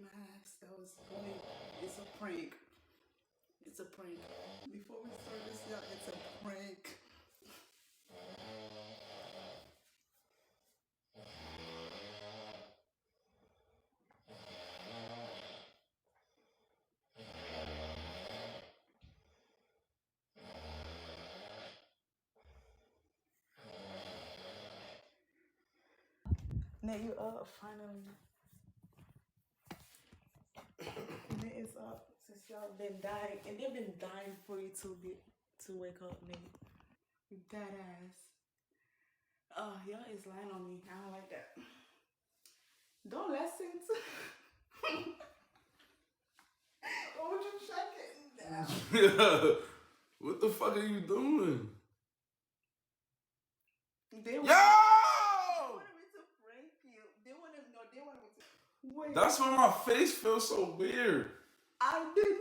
my ass. That was funny. It's a prank. It's a prank. Before we start this, y'all, it's a prank. Now you up finally. Nate is up since y'all been dying, and they've been dying for you to wake up, Nate. Dead ass. Oh, y'all is lying on me. I don't like that. Don't listen to. Why would you shut it down? Yeah. What the fuck are you doing? They Yo! wanted me to prank you. They wanted me to. Wait. That's why my face feels so weird. I did